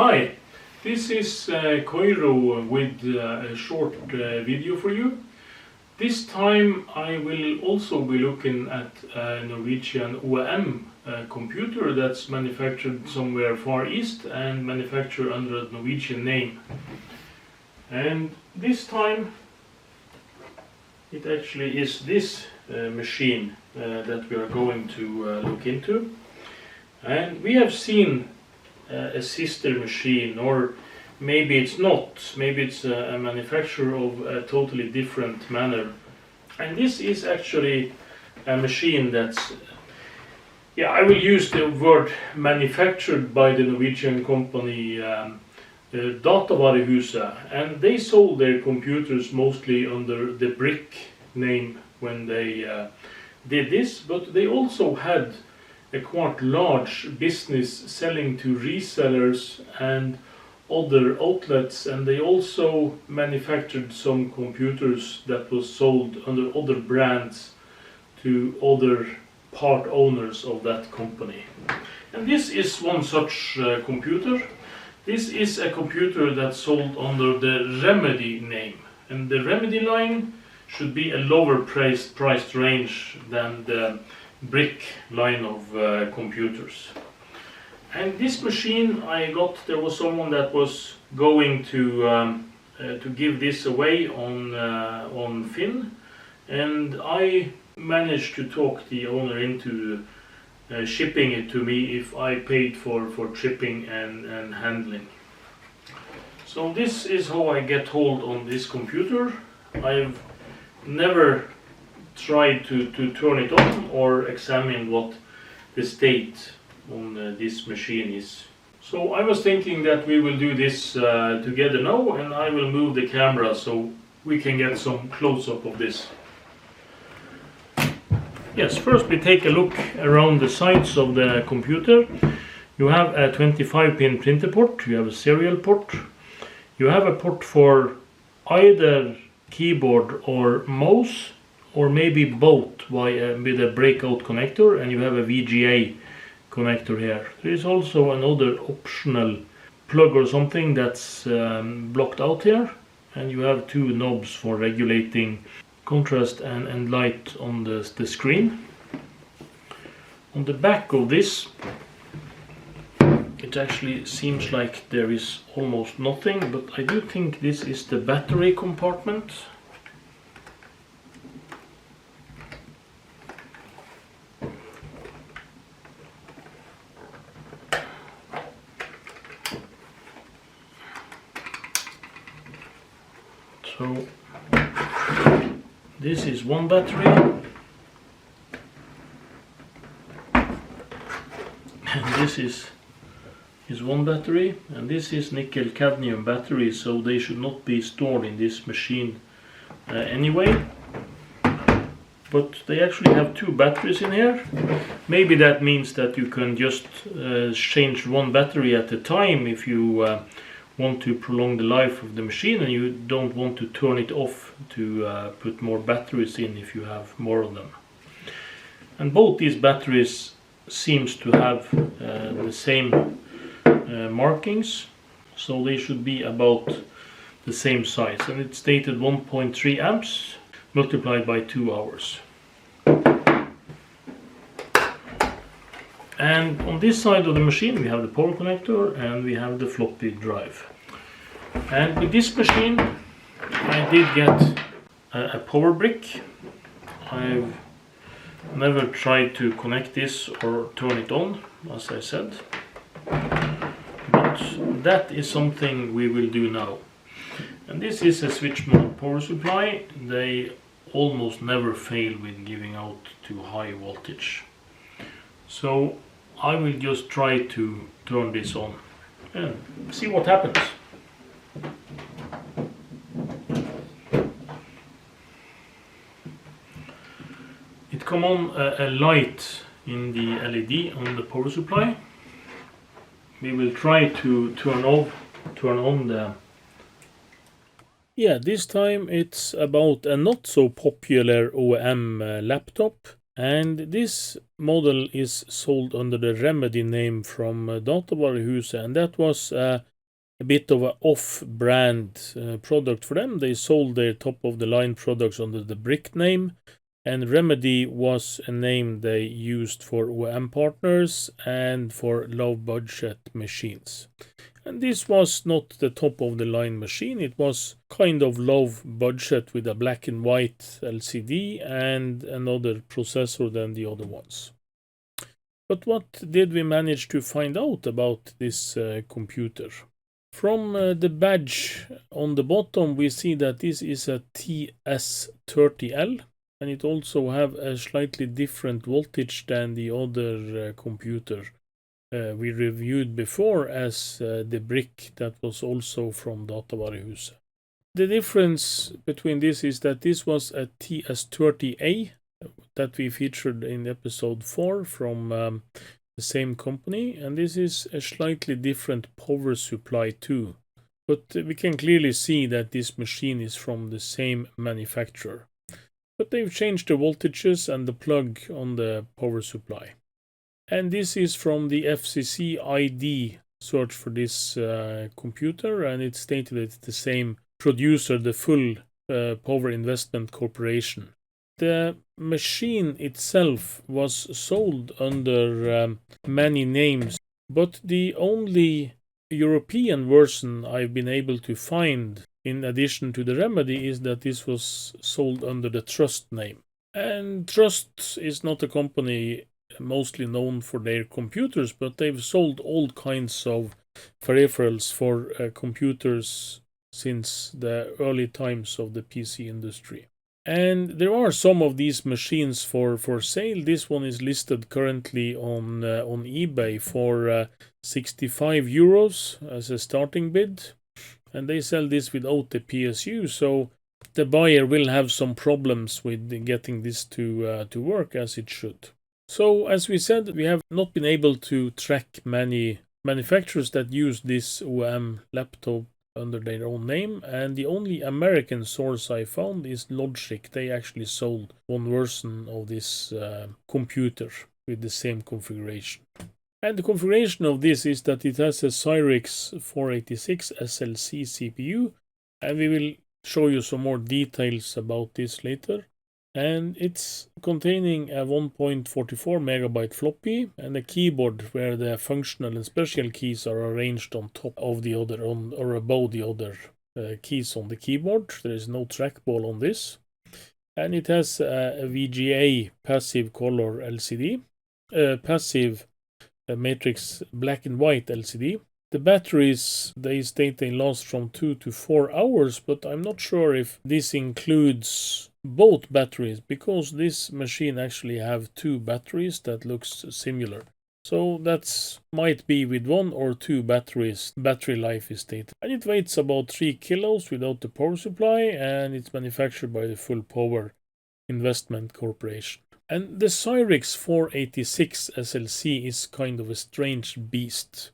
Hi, this is Koiro with a short video for you. This time I will also be looking at a Norwegian OEM computer that's manufactured somewhere far east and manufactured under a Norwegian name. And this time it actually is this machine that we are going to look into. And we have seen a sister machine, or maybe it's not, maybe it's a manufacturer of a totally different manner. And this is actually a machine that's, I will use the word manufactured by the Norwegian company Datavarehuset, and they sold their computers mostly under the Brick name when they did this, but they also had a quite large business selling to resellers and other outlets, and they also manufactured some computers that was sold under other brands to other part owners of that company. And this is one such computer. This is a computer that's sold under the Remedy name, and the Remedy line should be a lower priced range than the Brick line of computers. And this machine I got, there was someone that was going to give this away on Finn, and I managed to talk the owner into shipping it to me if I paid for shipping and handling. So this is how I get hold on this computer. I've never tried to turn it on or examine what the state on this machine is. So I was thinking that we will do this together now, and I will move the camera so we can get some close-up of this. Yes, first we take a look around the sides of the computer. You have a 25-pin printer port, you have a serial port, you have a port for either keyboard or mouse, or maybe both with a breakout connector, and you have a VGA connector here. There is also another optional plug or something that's blocked out here, and you have two knobs for regulating contrast and light on the screen. On the back of this, it actually seems like there is almost nothing, but I do think this is the battery compartment. So this is one battery, and this is one battery, and this is nickel cadmium batteries, so they should not be stored in this machine anyway. But they actually have two batteries in here. Maybe that means that you can just change one battery at a time if you want to prolong the life of the machine, and you don't want to turn it off to put more batteries in if you have more of them. And both these batteries seems to have the same markings, so they should be about the same size, and it's stated 1.3 amps multiplied by 2 hours. And on this side of the machine we have the power connector and we have the floppy drive. And with this machine I did get a power brick. I've never tried to connect this or turn it on, as I said, but that is something we will do now. And this is a switch mode power supply. They almost never fail with giving out too high voltage. So I will just try to turn this on and see what happens. It come on a light in the LED on the power supply. We will try to turn on the... Yeah, this time it's about a not so popular OEM laptop, and this model is sold under the Remedy name from Datavarehuset, and that was a a bit of an off-brand product for them. They sold their top-of-the-line products under the Brick name, and Remedy was a name they used for OEM partners and for low-budget machines. And this was not the top-of-the-line machine. It was kind of low budget with a black and white LCD and another processor than the other ones. But what did we manage to find out about this computer? From the badge on the bottom, we see that this is a TS30L, and it also have a slightly different voltage than the other computer we reviewed before as the Brick that was also from Datavarehuset. The difference between this is that this was a TS30A that we featured in episode 4 from the same company, and this is a slightly different power supply too. But we can clearly see that this machine is from the same manufacturer. But they've changed the voltages and the plug on the power supply. And this is from the FCC ID search for this computer, and it's stated it's the same producer, the Full Power Investment Corporation. The machine itself was sold under many names, but the only European version I've been able to find in addition to the Remedy is that this was sold under the Trust name. And Trust is not a company mostly known for their computers, but they've sold all kinds of peripherals for computers since the early times of the PC industry. And there are some of these machines for sale. This one is listed currently on eBay for 65 euros as a starting bid, and they sell this without the PSU, so the buyer will have some problems with getting this to work as it should. So as we said, we have not been able to track many manufacturers that use this OEM laptop under their own name, and the only American source I found is Logic. They actually sold one version of this computer with the same configuration. And the configuration of this is that it has a Cyrix 486 SLC CPU, and we will show you some more details about this later. And it's containing a 1.44 megabyte floppy and a keyboard where the functional and special keys are arranged on top of the other or above the other keys on the keyboard. There is no trackball on this. And it has a VGA passive color LCD, passive matrix black and white LCD. The batteries, they state they last from 2 to 4 hours, but I'm not sure if this includes both batteries, because this machine actually have two batteries that looks similar. So that might be with 1 or 2 batteries, battery life is stated. And it weighs about 3 kilos without the power supply, and it's manufactured by the Full Power Investment Corporation. And the Cyrix 486 SLC is kind of a strange beast.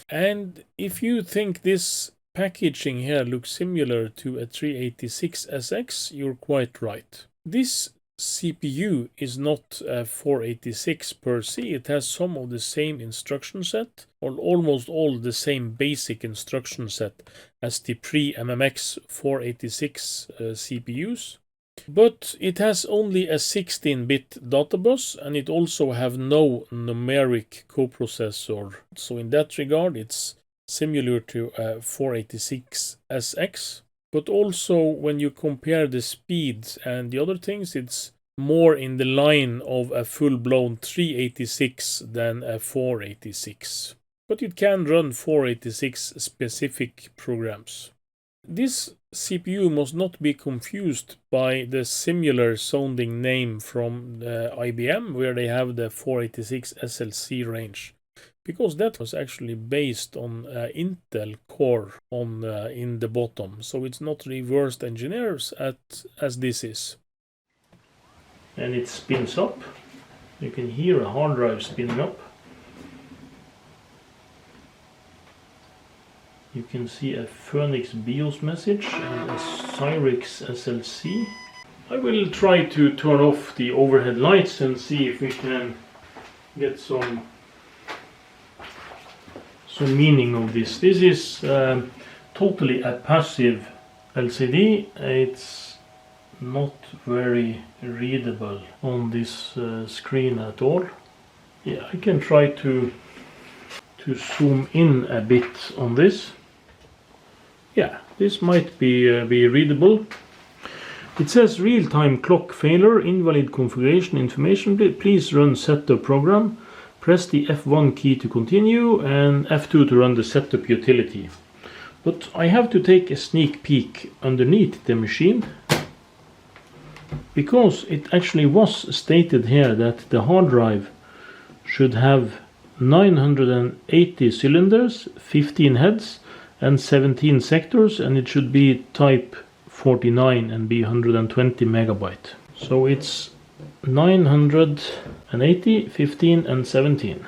And if you think this packaging here looks similar to a 386SX, you're quite right. This CPU is not a 486 per se. It has some of the same instruction set, or almost all the same basic instruction set as the pre-MMX 486 CPUs. But it has only a 16-bit data bus, and it also have no numeric coprocessor. So in that regard, it's similar to a 486SX. But also, when you compare the speeds and the other things, it's more in the line of a full-blown 386 than a 486. But it can run 486 specific programs. This CPU must not be confused by the similar sounding name from IBM, where they have the 486 SLC range, because that was actually based on Intel Core in the bottom, so it's not reversed engineers as this is. And it spins up. You can hear a hard drive spinning up. You can see a Phoenix BIOS message and a Cyrix SLC. I will try to turn off the overhead lights and see if we can get some some meaning of this. This is totally a passive LCD. It's not very readable on this screen at all. Yeah, I can try to zoom in a bit on this. Yeah, this might be readable. It says real-time clock failure, invalid configuration information. Please run setup program. Press the F1 key to continue and F2 to run the setup utility. But I have to take a sneak peek underneath the machine, because it actually was stated here that the hard drive should have 980 cylinders, 15 heads and 17 sectors, and it should be type 49 and be 120 megabyte. So it's 980, 15 and 17.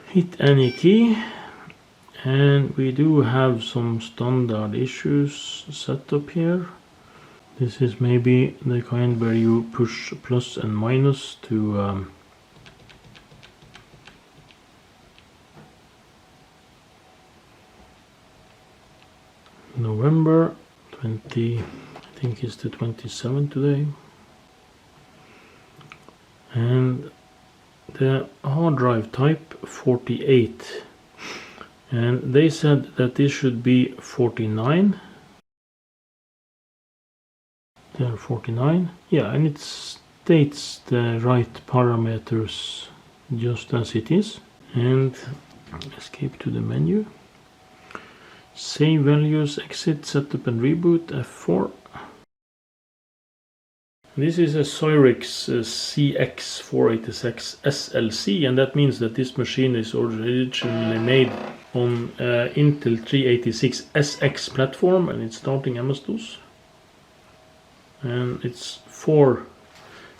Hit any key, and we do have some standard issues set up here. This is maybe the kind where you push plus and minus to November 20, I think it's the 27th today. And the hard drive type 48, and they said that this should be 49. There 49, yeah, and it states the right parameters just as it is. And escape to the menu, save values, exit, setup and reboot, F4. This is a Cyrix CX486 SLC, and that means that this machine is originally made on Intel 386 SX platform, and it's starting MS-DOS. And it's 4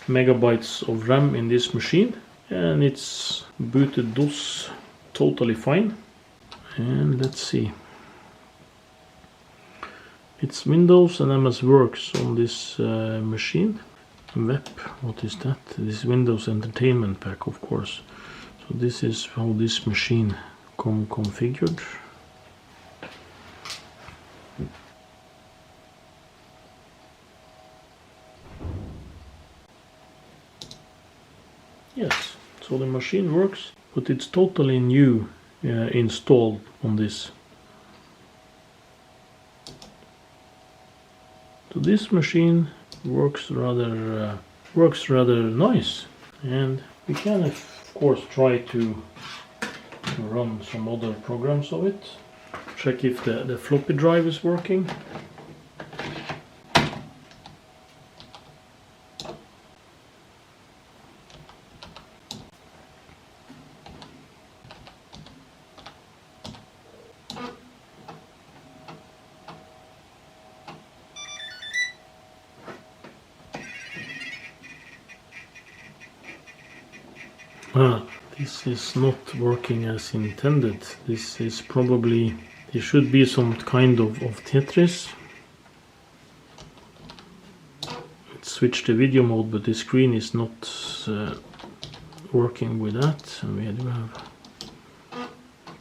megabytes of RAM in this machine, and it's booted DOS totally fine. And let's see. It's Windows and MS Works on this machine. Web, what is that? This is Windows Entertainment Pack, of course. So this is how this machine configured. Yes, so the machine works, but it's totally new installed on this. So this machine works rather nice, and we can of course try to run some other programs of it. Check if the floppy drive is working. This is not working as intended. This is probably, there should be some kind of Tetris. Let's switch the video mode, but the screen is not working with that. And we do have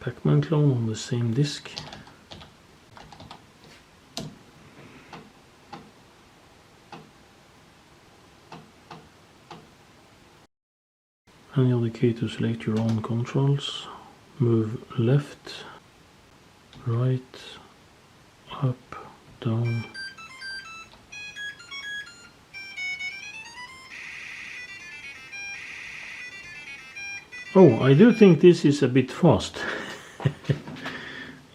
Pac-Man clone on the same disk. Any other key to select your own controls. Move left, right, up, down. Oh, I do think this is a bit fast.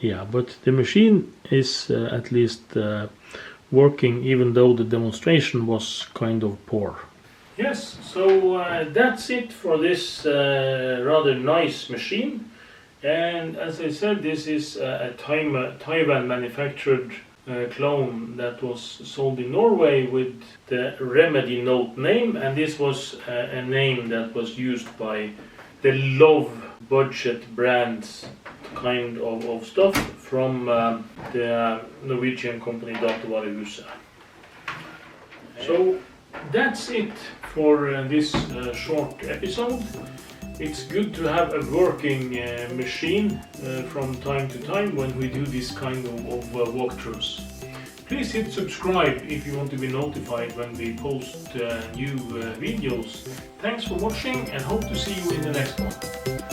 Yeah, but the machine is at least working, even though the demonstration was kind of poor. Yes, so that's it for this rather nice machine. And as I said, this is a Taiwan manufactured clone that was sold in Norway with the Remedy Note name, and this was a name that was used by the low budget brands kind of stuff from the Norwegian company Datavarehuset. So that's it for this short episode. It's good to have a working machine from time to time when we do this kind of walkthroughs. Please hit subscribe if you want to be notified when we post new videos. Thanks for watching and hope to see you in the next one.